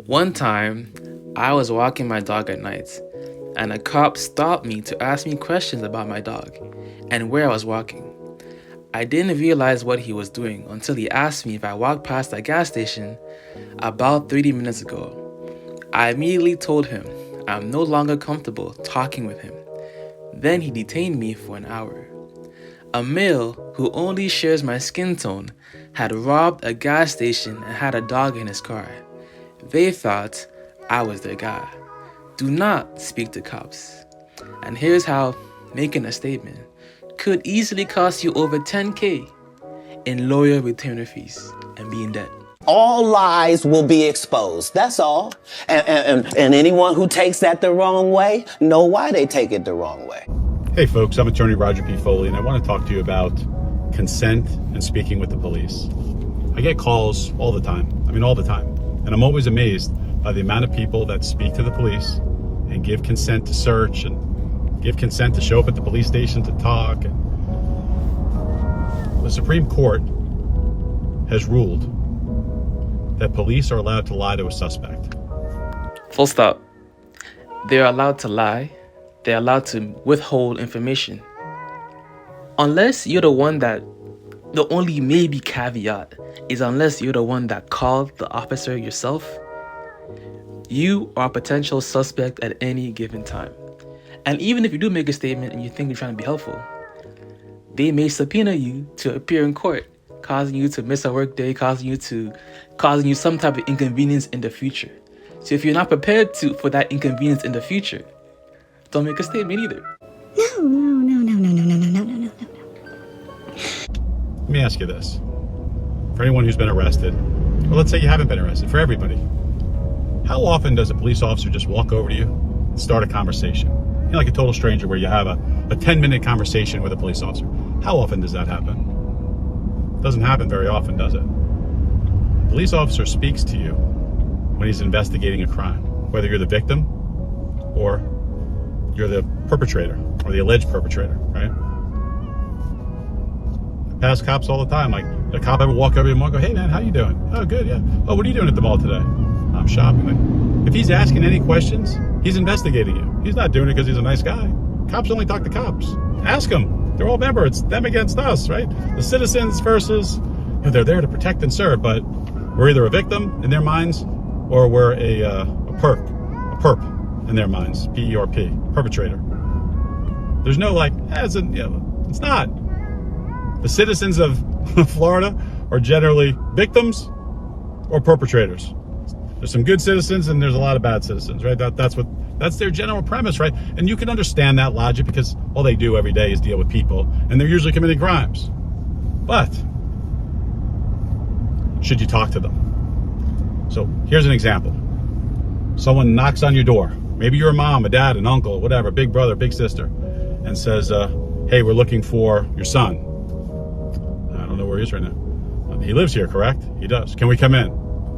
One time, I was walking my dog at night, and a cop stopped me to ask me questions about my dog and where I was walking. I didn't realize what he was doing until he asked me if I walked past a gas station about 30 minutes ago. I immediately told him I'm no longer comfortable talking with him. Then he detained me for an hour. A male who only shares my skin tone had robbed a gas station and had a dog in his car. They thought I was their guy. Do not speak to cops. And here's how making a statement could easily cost you over $10,000 in lawyer retainer fees and be in debt. All lies will be exposed. That's all. And anyone who takes that the wrong way, know why they take it the wrong way. Hey folks, I'm attorney Roger P. Foley, and I want to talk to you about consent and speaking with the police. I get calls all the time. All the time. And I'm always amazed by the amount of people that speak to the police and give consent to search and give consent to show up at the police station to talk. And the Supreme Court has ruled that police are allowed to lie to a suspect. Full stop. They're allowed to lie. They're allowed to withhold information. Unless you're the one that, the only maybe caveat is unless you're the one that called the officer yourself, you are a potential suspect at any given time. And even if you do make a statement and you think you're trying to be helpful, they may subpoena you to appear in court, causing you to miss a work day, causing you some type of inconvenience in the future. So if you're not prepared for that inconvenience in the future, don't make a statement either. No. Let me ask you this. For anyone who's been arrested, or let's say you haven't been arrested, for everybody, how often does a police officer just walk over to you and start a conversation? You know, like a total stranger where you have a 10-minute conversation with a police officer. How often does that happen? It doesn't happen very often, does it? A police officer speaks to you when he's investigating a crime, whether you're the victim or you're the perpetrator or the alleged perpetrator, right? I pass cops all the time. Like, a cop ever walk over to him and go, "Hey man, how you doing?" "Oh, good, yeah." "Oh, what are you doing at the mall today?" "I'm shopping." Like, if he's asking any questions, he's investigating you. He's not doing it because he's a nice guy. Cops only talk to cops. Ask them. They're all members. It's them against us, right? The citizens versus, they're there to protect and serve, but we're either a victim in their minds or we're a perp in their minds, P-E-R-P, perpetrator. There's no it's not. The citizens of Florida are generally victims or perpetrators. There's some good citizens and there's a lot of bad citizens, right? That's their general premise, right? And you can understand that logic because all they do every day is deal with people and they're usually committing crimes. But should you talk to them? So here's an example. Someone knocks on your door. Maybe you're a mom, a dad, an uncle, whatever, big brother, big sister, and says, "Hey, we're looking for your son." I don't know where he is right now. He lives here, correct? He does. Can we come in?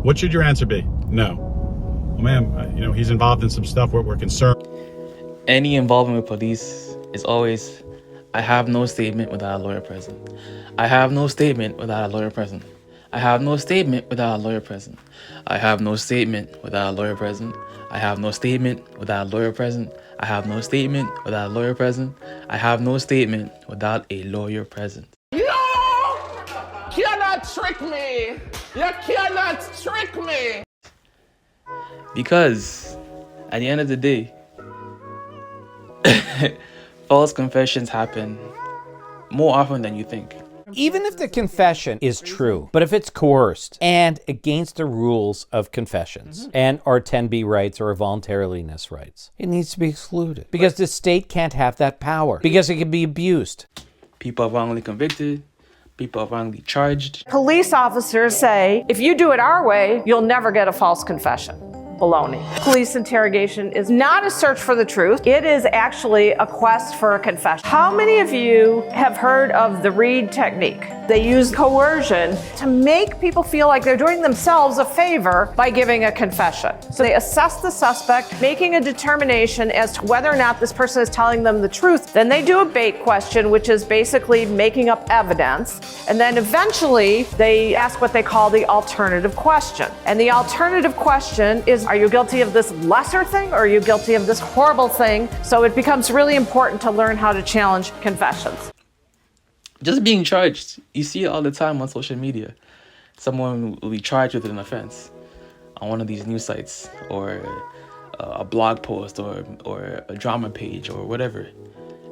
What should your answer be? No. Well, ma'am, he's involved in some stuff where we're concerned. Any involvement with police is always, I have no statement without a lawyer present. I have no statement without a lawyer present. I have no statement without a lawyer present. I have no statement without a lawyer present. I have no statement without a lawyer present. I have no statement without a lawyer present. I have no statement without a lawyer present. You cannot trick me. You cannot trick me. Because at the end of the day, false confessions happen more often than you think. Even if the confession is true, but if it's coerced and against the rules of confessions and our 10B rights or voluntariness rights, it needs to be excluded because the state can't have that power because it can be abused. People are wrongly convicted. People are wrongly charged. Police officers say, if you do it our way, you'll never get a false confession. Baloney. Police interrogation is not a search for the truth. It is actually a quest for a confession. How many of you have heard of the Reed technique? They use coercion to make people feel like they're doing themselves a favor by giving a confession. So they assess the suspect, making a determination as to whether or not this person is telling them the truth. Then they do a bait question, which is basically making up evidence. And then eventually they ask what they call the alternative question. And the alternative question is, are you guilty of this lesser thing or are you guilty of this horrible thing? So it becomes really important to learn how to challenge confessions. Just being charged. You see it all the time on social media. Someone will be charged with an offense on one of these news sites or a blog post or a drama page or whatever.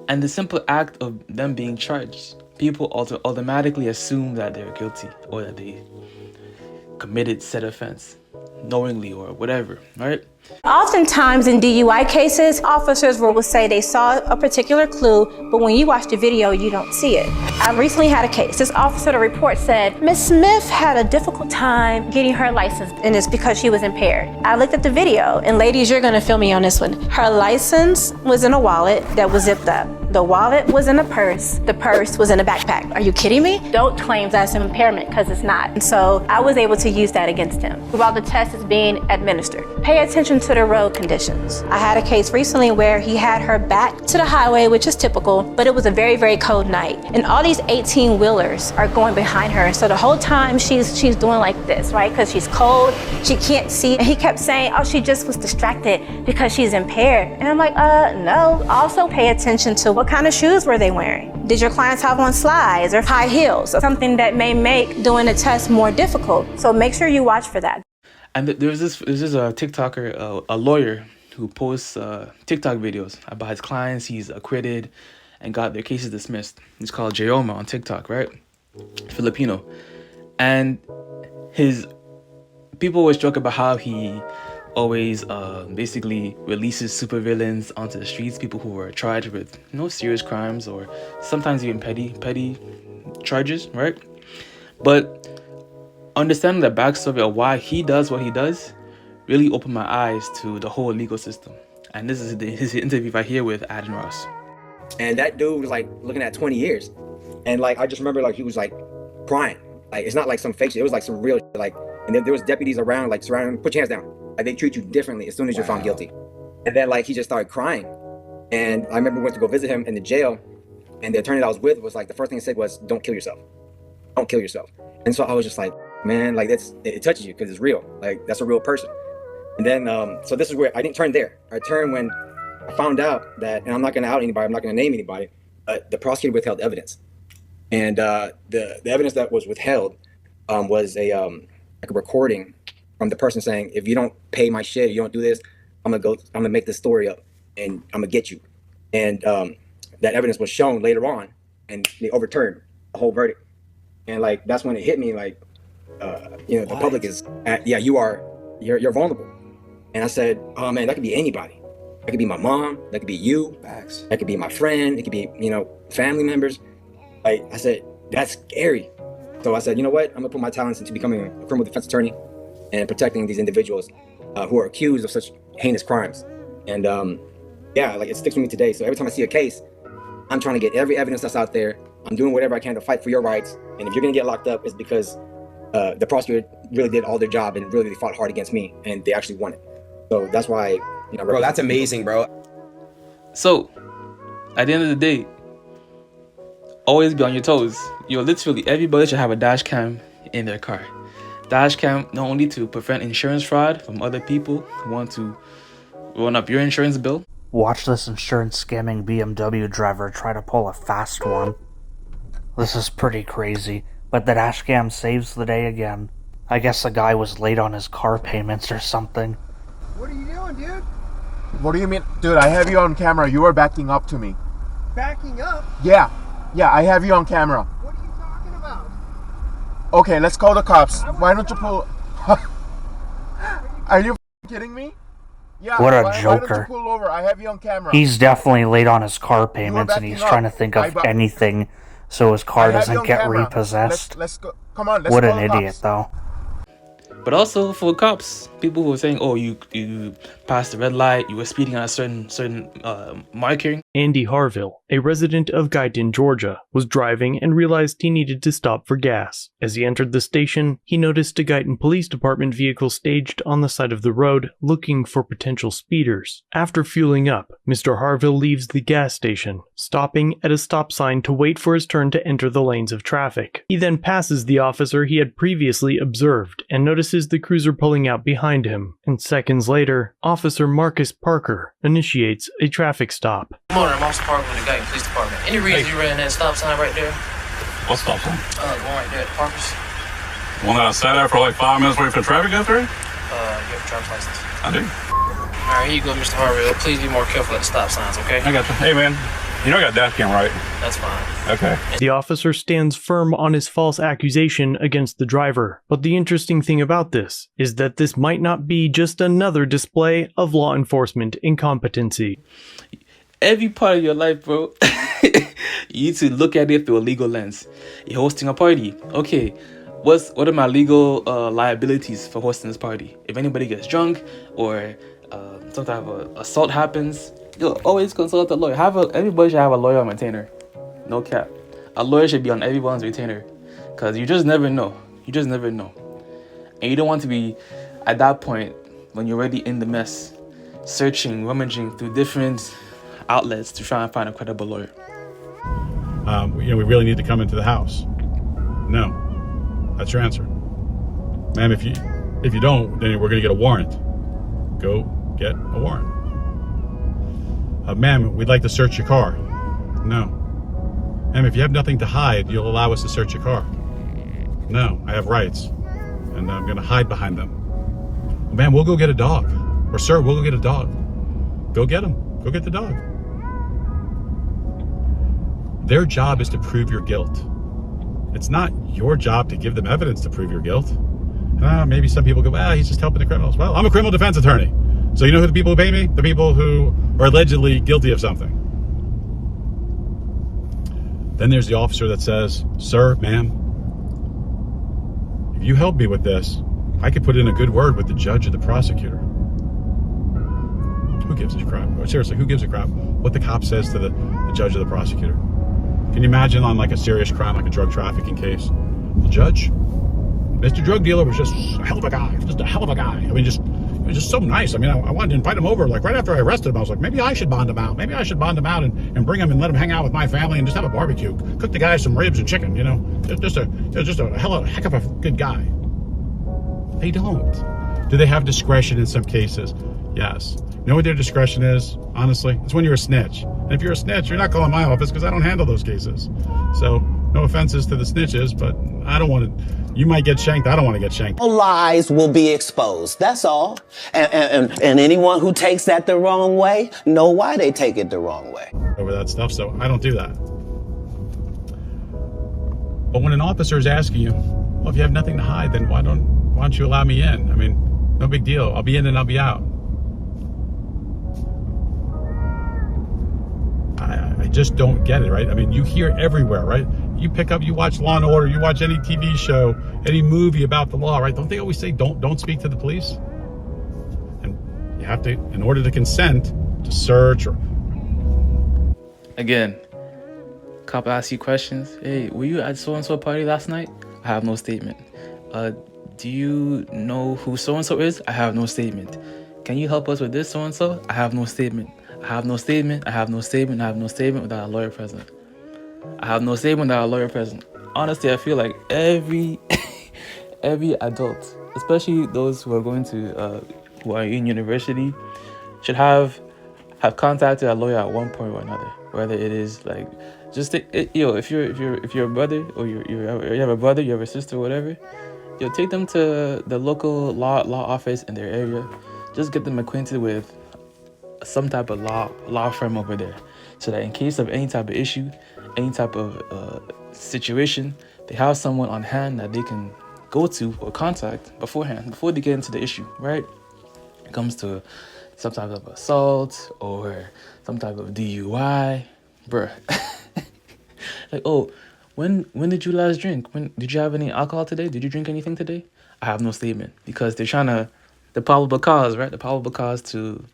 And the simple act of them being charged, people automatically assume that they're guilty or that they committed said offense knowingly or whatever, right? Oftentimes in DUI cases, officers will say they saw a particular clue, but when you watch the video, you don't see it. I recently had a case. This officer, the report said, Miss Smith had a difficult time getting her license, and it's because she was impaired. I looked at the video, and ladies, you're gonna feel me on this one. Her license was in a wallet that was zipped up. The wallet was in a purse. The purse was in a backpack. Are you kidding me? Don't claim that's an impairment, because it's not. And so I was able to use that against him while the test is being administered. Pay attention to the road conditions. I had a case recently where he had her back to the highway, which is typical, but it was a very, very cold night. And all these 18-wheelers are going behind her. So the whole time she's doing like this, right? Because she's cold, she can't see. And he kept saying, oh, she just was distracted because she's impaired. And I'm like, no. Also pay attention to what kind of shoes were they wearing? Did your clients have on slides or high heels? Or something that may make doing the test more difficult. So make sure you watch for that. And there's this TikToker, a lawyer who posts TikTok videos about his clients he's acquitted and got their cases dismissed. He's called Jayoma on TikTok, right? Filipino. And his people always joke about how he always basically releases supervillains onto the streets, people who were charged with serious crimes or sometimes even petty charges, right? But understanding the backstory of why he does what he does really opened my eyes to the whole legal system. And this is his interview right here with Adin Ross. And that dude was like looking at 20 years. And like, I just remember like he was like crying. Like, it's not like some fake shit. It was like some real shit. Like, and there was deputies around, like surrounding him, put your hands down. Like they treat you differently as soon as you're found guilty. And then like, he just started crying. And I remember we went to go visit him in the jail. And the attorney that I was with was like, the first thing he said was, don't kill yourself. Don't kill yourself. And so I was just like, man, like it touches you because it's real. Like that's a real person. And then, so this is where I didn't turn there. I turned when I found out that, and I'm not going to out anybody, I'm not going to name anybody, but the prosecutor withheld evidence. And the evidence that was withheld was like a recording from the person saying, if you don't pay my shit, you don't do this, I'm gonna make this story up and I'm gonna get you. And that evidence was shown later on and they overturned the whole verdict. And like, that's when it hit me, like, the public is, you're vulnerable. And I said, oh man, that could be anybody. That could be my mom, that could be you, that could be my friend, it could be, family members. Like I said, that's scary. So I said, you know what? I'm gonna put my talents into becoming a criminal defense attorney and protecting these individuals who are accused of such heinous crimes. And like it sticks with me today. So every time I see a case, I'm trying to get every evidence that's out there. I'm doing whatever I can to fight for your rights. And if you're gonna get locked up, it's because the prosecutor really did all their job and really fought hard against me and they actually won it. So that's why, bro, that's amazing, bro. So at the end of the day, always be on your toes. Literally everybody should have a dash cam in their car. Dash cam not only to prevent insurance fraud from other people who want to run up your insurance bill. Watch this insurance scamming BMW driver try to pull a fast one. This is pretty crazy, but the dash cam saves the day again. I guess the guy was late on his car payments or something. What are you doing, dude? What do you mean? Dude, I have you on camera. You are backing up to me. Backing up? Yeah, I have you on camera. What are you talking about? Okay, let's call the cops. Why don't you pull... Are you kidding me? Yeah, what a why joker. don't you pull over? I have you on camera. He's definitely late on his car payments and he's trying to think of anything so his car doesn't get repossessed. Let's go. Come on, let's what call an the idiot, cops. though. But also for cops, people who are saying, "Oh, you passed the red light, you were speeding at a certain marker." Andy Harville, a resident of Guyton, Georgia, was driving and realized he needed to stop for gas. As he entered the station, he noticed a Guyton Police Department vehicle staged on the side of the road looking for potential speeders. After fueling up, Mr. Harville leaves the gas station, stopping at a stop sign to wait for his turn to enter the lanes of traffic. He then passes the officer he had previously observed and notices the cruiser pulling out behind him. And seconds later, Officer Marcus Parker initiates a traffic stop. Morning, I'm Officer Parker with the Guyton Police Department. Any reason you ran that stop sign right there? What stop sign? Going right there at Parker's. One that I sat there for like 5 minutes waiting for the traffic to go through? You have a driver's license. I do. Alright, here you go, Mr. Harville. Please be more careful at the stop signs, okay? I got you. Hey, man. You know I got a dash cam, right? That's fine. Okay. The officer stands firm on his false accusation against the driver. But the interesting thing about this is that this might not be just another display of law enforcement incompetency. Every part of your life, bro, you need to look at it through a legal lens. You're hosting a party. Okay, what are my legal liabilities for hosting this party? If anybody gets drunk or some type of assault happens, you'll always consult a lawyer. Everybody should have a lawyer on retainer. No cap. A lawyer should be on everyone's retainer, because you just never know. You just never know. And you don't want to be at that point when you're already in the mess, searching, rummaging through different outlets to try and find a credible lawyer. We really need to come into the house. No. That's your answer. Ma'am, if you don't, then we're going to get a warrant. Go get a warrant. Ma'am, we'd like to search your car. No. Ma'am, if you have nothing to hide, you'll allow us to search your car. No, I have rights, and I'm going to hide behind them. Ma'am, we'll go get a dog. Or sir, we'll go get a dog. Go get him. Go get the dog. Their job is to prove your guilt. It's not your job to give them evidence to prove your guilt. Maybe some people go, well, he's just helping the criminals. Well, I'm a criminal defense attorney. So you know who the people who pay me? The people who are allegedly guilty of something. Then there's the officer that says, sir, ma'am, if you help me with this, I could put in a good word with the judge or the prosecutor. Who gives a crap? Seriously, who gives a crap what the cop says to the judge or the prosecutor? Can you imagine on like a serious crime, like a drug trafficking case? The judge, Mr. Drug Dealer was just a hell of a guy, just a hell of a guy. I mean, he was just so nice. I mean, I wanted to invite him over. Like right after I arrested him, I was like, maybe I should bond him out. Maybe I should bond him out and bring him and let him hang out with my family and just have a barbecue. Cook the guy some ribs and chicken, you know. Just a heck of a good guy. They don't. Do they have discretion in some cases? Yes. You know what their discretion is? Honestly, it's when you're a snitch. And if you're a snitch, you're not calling my office because I don't handle those cases. So no offenses to the snitches, but I don't want to. You might get shanked. I don't want to get shanked. All lies will be exposed. That's all. And anyone who takes that the wrong way, know why they take it the wrong way. Over that stuff, so I don't do that. But when an officer is asking you, well, if you have nothing to hide, then why don't you allow me in? I mean, no big deal. I'll be in and I'll be out. I just don't get it, right? I mean, you hear everywhere, right? You pick up, you watch Law and Order, you watch any TV show, any movie about the law, right? Don't they always say, don't speak to the police? And you have to, in order to consent to search or... Again, cop asks you questions. Hey, were you at so-and-so party last night? I have no statement. Do you know who so-and-so is? I have no statement. Can you help us with this so-and-so? I have no statement. I have no statement. I have no statement. I have no statement without a lawyer present. I have no statement without a lawyer present. Honestly, I feel like every adult, especially those who are going to who are in university, should have contacted a lawyer at one point or another. Whether it is like just if you're a brother or you have a brother, you have a sister, or whatever, take them to the local law office in their area. Just get them acquainted with some type of law firm over there, so that in case of any type of issue, any type of situation, they have someone on hand that they can go to or contact beforehand, before they get into the issue, right? It comes to some type of assault or some type of DUI, bruh. Like, oh, when did you last drink? When did you have any alcohol today? Did you drink anything today? I have no statement, because they're trying to, the probable cause, right? The probable cause to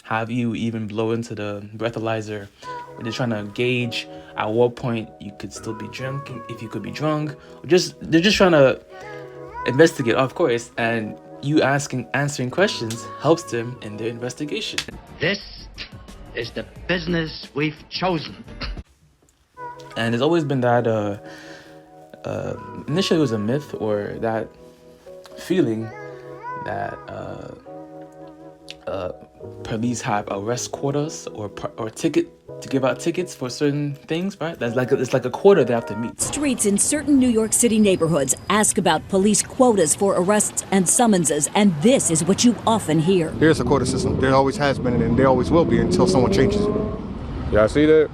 have you even blow into the breathalyzer. They're trying to gauge at what point you could still be drunk, if you could be drunk, or they're just trying to investigate, of course, and you answering questions helps them in their investigation. This is the business we've chosen. And there's always been that initially it was a myth, or that feeling that police have arrest quotas or ticket to give out tickets for certain things, right? It's like a quota they have to meet. Streets in certain New York City neighborhoods ask about police quotas for arrests and summonses, and this is what you often hear. There's a quota system. There always has been, and there always will be until someone changes it. Y'all see that?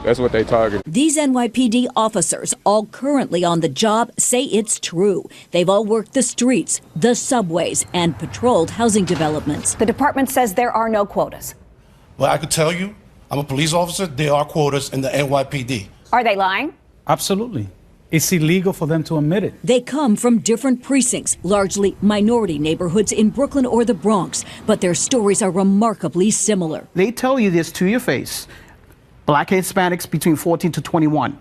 That's what they target. These NYPD officers, all currently on the job, say it's true. They've all worked the streets, the subways, and patrolled housing developments. The department says there are no quotas. Well, I could tell you, I'm a police officer, there are quotas in the NYPD. Are they lying? Absolutely. It's illegal for them to admit it. They come from different precincts, largely minority neighborhoods in Brooklyn or the Bronx, but their stories are remarkably similar. They tell you this to your face. Black Hispanics between 14 to 21.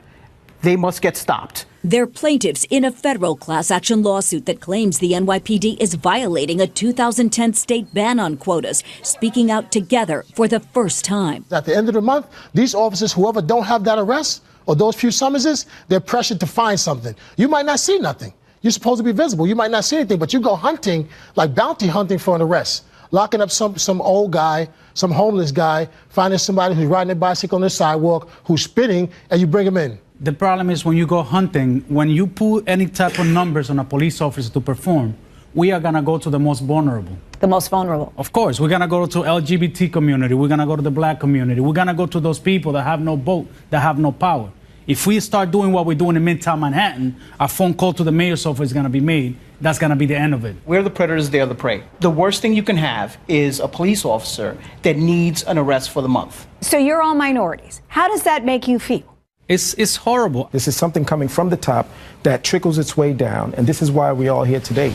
They must get stopped. They're plaintiffs in a federal class action lawsuit that claims the NYPD is violating a 2010 state ban on quotas, speaking out together for the first time. At the end of the month, these officers, whoever don't have that arrest or those few summonses, they're pressured to find something. You might not see nothing. You're supposed to be visible. You might not see anything, but you go hunting, like bounty hunting for an arrest. Locking up some old guy, some homeless guy, finding somebody who's riding a bicycle on the sidewalk, who's spitting, and you bring him in. The problem is when you go hunting, when you put any type of numbers on a police officer to perform, we are gonna go to the most vulnerable. The most vulnerable? Of course, we're gonna go to LGBT community, we're gonna go to the black community, we're gonna go to those people that have no vote, that have no power. If we start doing what we're doing in Midtown Manhattan, a phone call to the mayor's office is gonna be made. That's gonna be the end of it. We're the predators, they're the prey. The worst thing you can have is a police officer that needs an arrest for the month. So you're all minorities. How does that make you feel? It's horrible. This is something coming from the top that trickles its way down, and this is why we're all here today.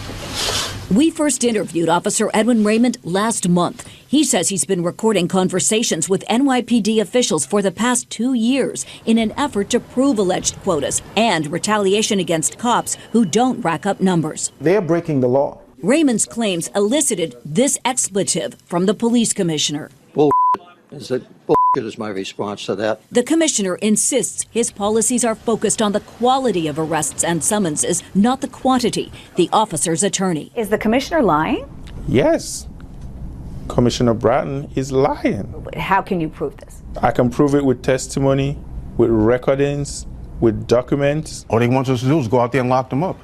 We first interviewed Officer Edwin Raymond last month. He says he's been recording conversations with NYPD officials for the past 2 years in an effort to prove alleged quotas and retaliation against cops who don't rack up numbers. They're breaking the law. Raymond's claims elicited this expletive from the police commissioner. Bull is it? Bull is my response to that. The commissioner insists his policies are focused on the quality of arrests and summonses, not the quantity. The officer's attorney. Is the commissioner lying? Yes. Commissioner Bratton is lying. How can you prove this? I can prove it with testimony, with recordings, with documents. All they want us to do is go out there and lock them up.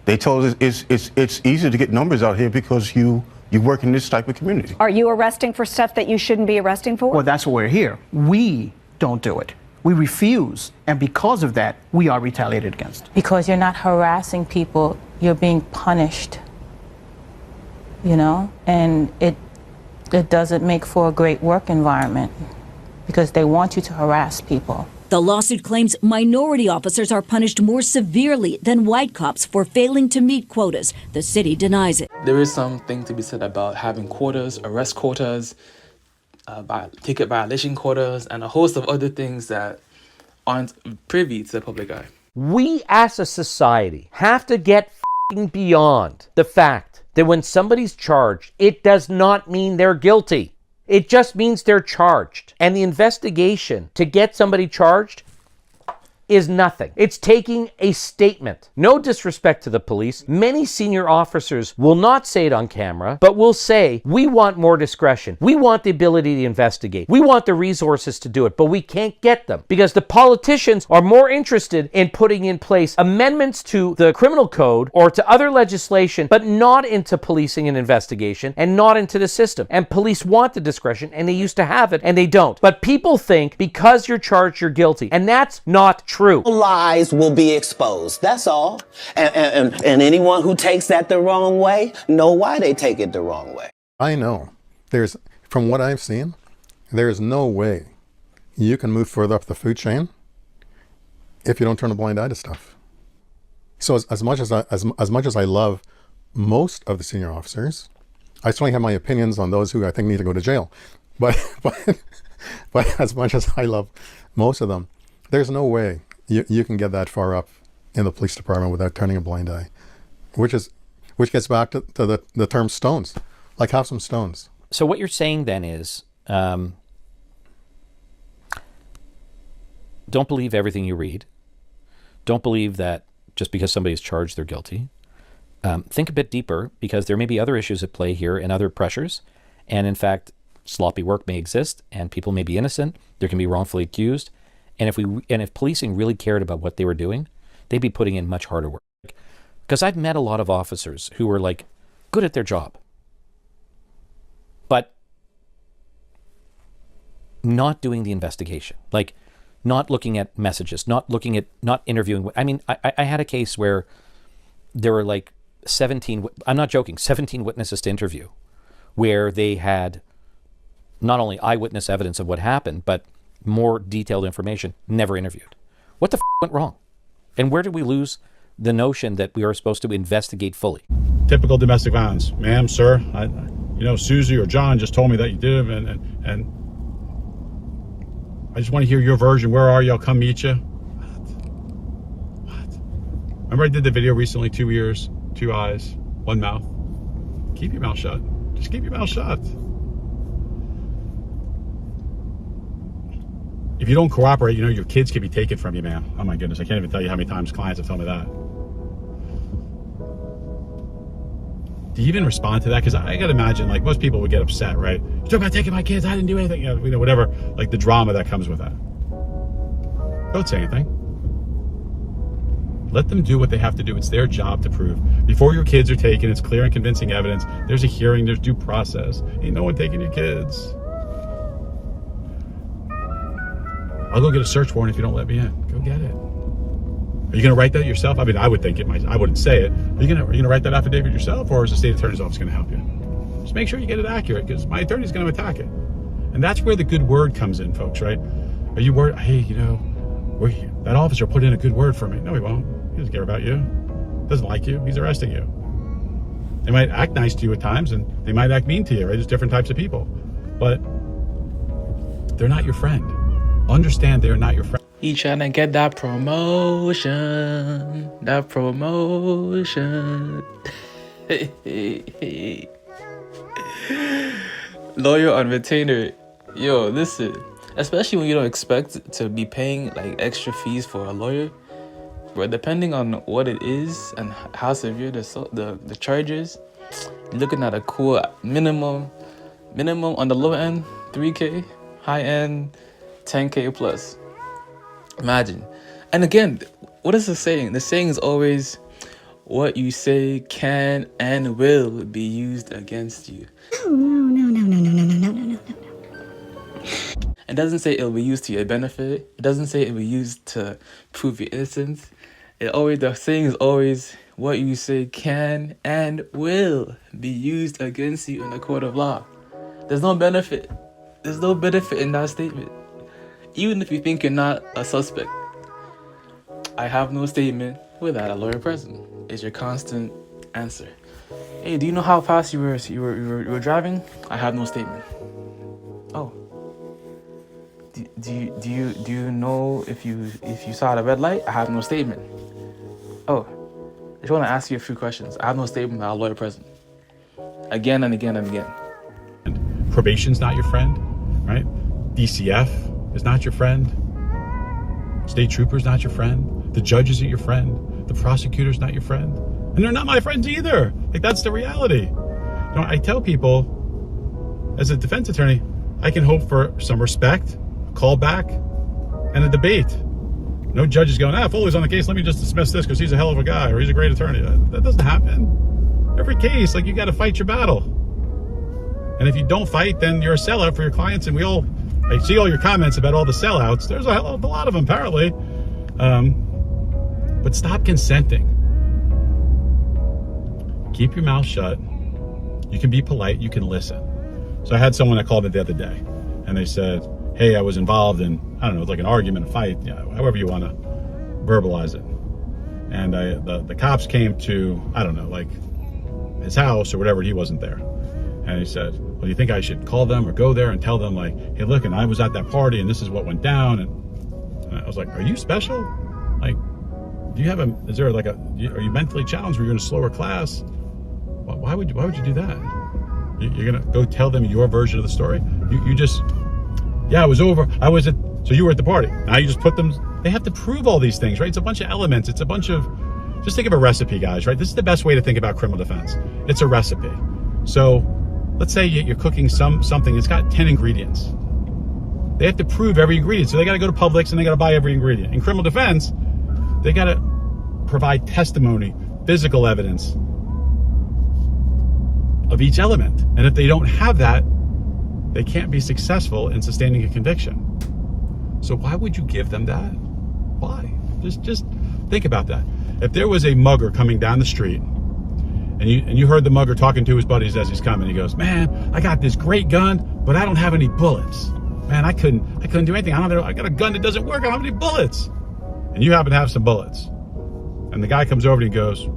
They tell us it's easy to get numbers out here because you work in this type of community. Are you arresting for stuff that you shouldn't be arresting for? Well, that's why we're here. We don't do it. We refuse, and because of that, we are retaliated against. Because you're not harassing people, you're being punished. You know? And it doesn't make for a great work environment because they want you to harass people. The lawsuit claims minority officers are punished more severely than white cops for failing to meet quotas. The city denies it. There is something to be said about having quotas, arrest quotas, ticket violation quotas, and a host of other things that aren't privy to the public eye. We as a society have to get beyond the fact that when somebody's charged, it does not mean they're guilty. It just means they're charged. And the investigation to get somebody charged is nothing. It's taking a statement. No disrespect to the police. Many senior officers will not say it on camera, but will say, we want more discretion. We want the ability to investigate. We want the resources to do it, but we can't get them because the politicians are more interested in putting in place amendments to the criminal code or to other legislation, but not into policing and investigation and not into the system. And police want the discretion and they used to have it and they don't. But people think because you're charged, you're guilty. And that's not true. Lies will be exposed. That's all. And anyone who takes that the wrong way know why they take it the wrong way. I know. From what I've seen, there's no way you can move further up the food chain if you don't turn a blind eye to stuff. So as much as I love most of the senior officers, I certainly have my opinions on those who I think need to go to jail, but as much as I love most of them, there's no way you can get that far up in the police department without turning a blind eye, which gets back to the term stones. Like, have some stones. So what you're saying then is, don't believe everything you read. Don't believe that just because somebody's charged, they're guilty. Think a bit deeper, because there may be other issues at play here and other pressures. And in fact, sloppy work may exist and people may be innocent. There can be wrongfully accused. And if policing really cared about what they were doing, they'd be putting in much harder work. Because I've met a lot of officers who were like good at their job, but not doing the investigation, like not looking at messages, not interviewing. I mean, I had a case where there were like 17, I'm not joking, 17 witnesses to interview, where they had not only eyewitness evidence of what happened, but more detailed information, never interviewed. What the went wrong? And where did we lose the notion that we are supposed to investigate fully? Typical domestic violence. Ma'am, sir, Susie or John just told me that you did, and I just want to hear your version. Where are you? I'll come meet you. What? Remember I did the video recently, 2 ears, 2 eyes, 1 mouth. Keep your mouth shut. Just keep your mouth shut. If you don't cooperate, your kids could be taken from you, man. Oh my goodness, I can't even tell you how many times clients have told me that. Do you even respond to that? Because I gotta imagine, like, most people would get upset, right? You talk about taking my kids, I didn't do anything, whatever, like the drama that comes with that. Don't say anything. Let them do what they have to do. It's their job to prove. Before your kids are taken, it's clear and convincing evidence. There's a hearing, there's due process. Ain't no one taking your kids. I'll go get a search warrant if you don't let me in. Go get it. Are you going to write that yourself? I mean, I would think it might. I wouldn't say it. Are you going to write that affidavit yourself, or is the state attorney's office going to help you? Just make sure you get it accurate, because my attorney's going to attack it. And that's where the good word comes in, folks, right? Are you worried? Hey, that officer put in a good word for me. No, he won't. He doesn't care about you. Doesn't like you. He's arresting you. They might act nice to you at times, and they might act mean to you, right? There's different types of people. But they're not your friend. Understand they're not your friend. He trying to get that promotion. That promotion. Lawyer on retainer. Yo, listen. Especially when you don't expect to be paying like extra fees for a lawyer. But depending on what it is and how severe the charges, you're looking at a cool minimum on the low end, 3K, high end, 10K plus. Imagine. And again, what is the saying? The saying is always, what you say can and will be used against you. No. It doesn't say it'll be used to your benefit. It doesn't say it'll be used to prove your innocence. The saying is always, what you say can and will be used against you in a court of law. There's no benefit. There's no benefit in that statement. Even if you think you're not a suspect. I have no statement without a lawyer present is your constant answer. Hey, do you know how fast you were driving? I have no statement. Oh. Do you know if you saw the red light? I have no statement. Oh. I just want to ask you a few questions. I have no statement without a lawyer present. Again and again and again. Probation's not your friend, right? DCF is not your friend. State trooper's not your friend. The judge isn't your friend. The prosecutor's not your friend. And they're not my friends either. Like, that's the reality. I tell people, as a defense attorney, I can hope for some respect, call back, and a debate. No judge is going, Foley's on the case, let me just dismiss this because he's a hell of a guy or he's a great attorney. That doesn't happen. Every case, you got to fight your battle. And if you don't fight, then you're a sellout for your clients. And I see all your comments about all the sellouts. There's a hell of a lot of them, apparently. But stop consenting. Keep your mouth shut. You can be polite. You can listen. So I had someone that called me the other day, and they said, hey, I was involved in, I don't know, it's like an argument, a fight, however you want to verbalize it. And the cops came to, I don't know, his house or whatever, he wasn't there. And he said, well, do you think I should call them or go there and tell them, like, hey, look, and I was at that party and this is what went down? And I was like, are you special? Like, do you have are you mentally challenged? Were you in a slower class? Why would you do that? You're gonna go tell them your version of the story? You just, yeah, it was over. So you were at the party. Now you just put them, they have to prove all these things, right? It's a bunch of elements. It's a bunch of, just think of a recipe, guys, right? This is the best way to think about criminal defense. It's a recipe. So let's say you're cooking something, it's got 10 ingredients. They have to prove every ingredient. So they got to go to Publix and they got to buy every ingredient. In criminal defense, they got to provide testimony, physical evidence of each element. And if they don't have that, they can't be successful in sustaining a conviction. So why would you give them that? Why? Just think about that. If there was a mugger coming down the street and you heard the mugger talking to his buddies as he's coming, he goes, man, I got this great gun, but I don't have any bullets. Man, I couldn't do anything. I got a gun that doesn't work. I don't have any bullets. And you happen to have some bullets. And the guy comes over and he goes,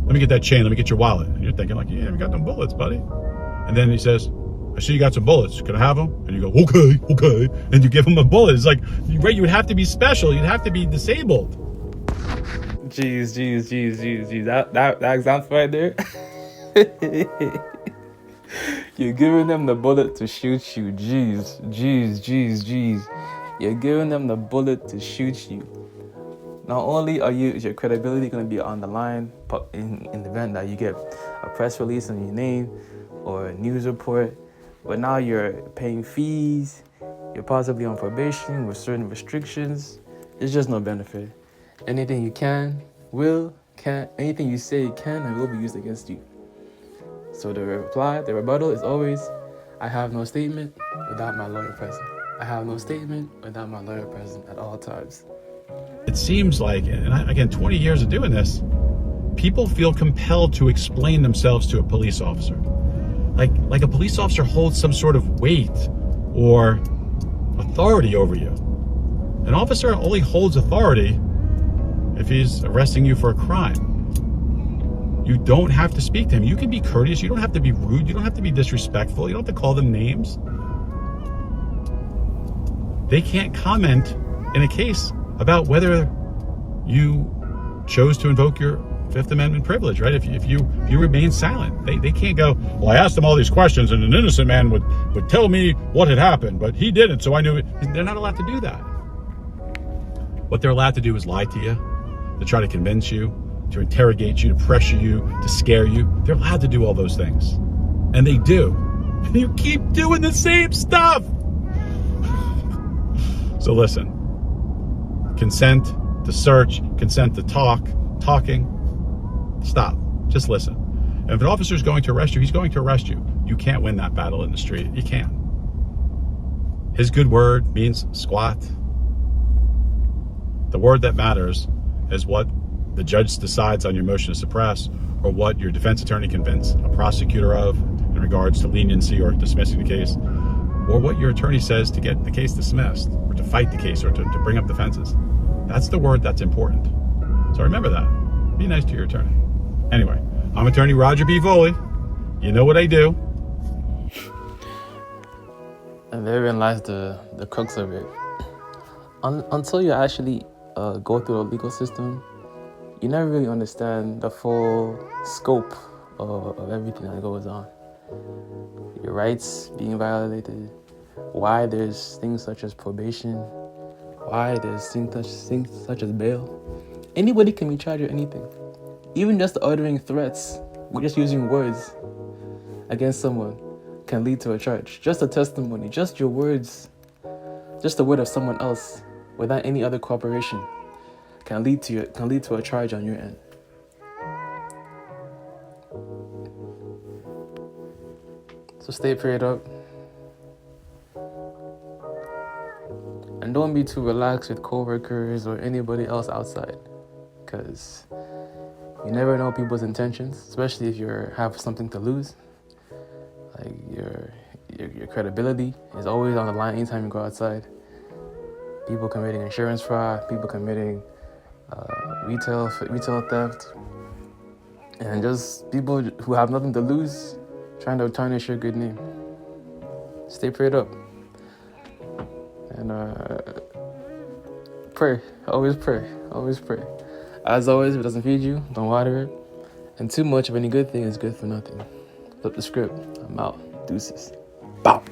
let me get that chain. Let me get your wallet. And you're thinking like, you haven't got no bullets, buddy. And then he says, I see you got some bullets. Can I have them? And you go, okay. And you give him a bullet. It's like, right, you would have to be special. You'd have to be disabled. Jeez. That example right there. You're giving them the bullet to shoot you. Jeez. You're giving them the bullet to shoot you. Not only is your credibility going to be on the line in the event that you get a press release on your name or a news report, but now you're paying fees, you're possibly on probation with certain restrictions. There's just no benefit. Anything you anything you say can and will be used against you. So the rebuttal is always, I have no statement without my lawyer present. I have no statement without my lawyer present at all times. It seems like, and again, 20 years of doing this, people feel compelled to explain themselves to a police officer. Like a police officer holds some sort of weight or authority over you. An officer only holds authority if he's arresting you for a crime. You don't have to speak to him. You can be courteous. You don't have to be rude. You don't have to be disrespectful. You don't have to call them names. They can't comment in a case about whether you chose to invoke your Fifth Amendment privilege, right? If you remain silent, they can't go, well, I asked him all these questions and an innocent man would tell me what had happened, but he didn't, so I knew it. They're not allowed to do that. What they're allowed to do is lie to you, to try to convince you, to interrogate you, to pressure you, to scare you. They're allowed to do all those things. And they do. And you keep doing the same stuff. So listen, consent to search, consent to talking, stop, just listen. And if an officer is going to arrest you, he's going to arrest you. You can't win that battle in the street. You can't. His good word means squat. The word that matters is what the judge decides on your motion to suppress, or what your defense attorney convinced a prosecutor of in regards to leniency or dismissing the case, or what your attorney says to get the case dismissed, or to fight the case, or to bring up defenses. That's the word that's important. So remember that. Be nice to your attorney. Anyway, I'm attorney Roger B. Foley. You know what I do. And therein lies the crux of it. Until you actually go through the legal system, you never really understand the full scope of everything that goes on. Your rights being violated, why there's things such as probation, why there's things such as bail. Anybody can be charged with anything. Even just uttering threats, just using words against someone can lead to a charge. Just a testimony, just your words, just the word of someone else without any other cooperation can lead to a charge on your end. So stay prayed up. And don't be too relaxed with coworkers or anybody else outside, because you never know people's intentions, especially if you have something to lose. Like your credibility is always on the line anytime you go outside. People committing insurance fraud, people committing retail theft. And just people who have nothing to lose, trying to tarnish your good name. Stay prayed up. And pray. Always pray. Always pray. As always, if it doesn't feed you, don't water it. And too much of any good thing is good for nothing. Flip the script. I'm out. Deuces. Bow.